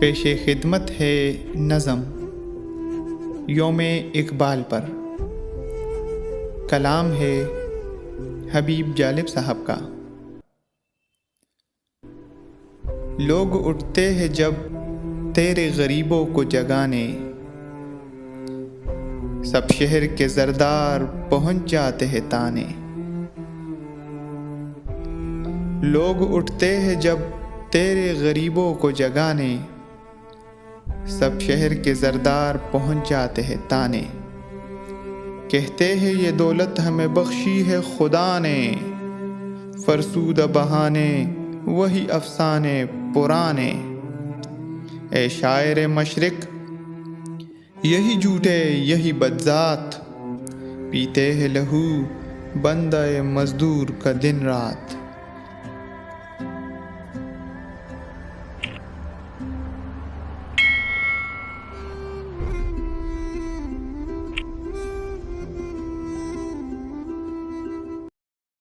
پیش خدمت ہے نظم یوم اقبال پر۔ کلام ہے حبیب جالب صاحب کا۔ لوگ اٹھتے ہیں جب تیرے غریبوں کو جگانے، سب شہر کے زردار پہنچ جاتے ہیں تانے۔ لوگ اٹھتے ہیں جب تیرے غریبوں کو جگانے، سب شہر کے زردار پہنچ جاتے ہیں تانے۔ کہتے ہیں یہ دولت ہمیں بخشی ہے خدا نے، فرسودہ بہانے وہی افسانے پرانے۔ اے شاعر مشرق یہی جھوٹے یہی بدذات، پیتے ہیں لہو بندہ مزدور کا دن رات۔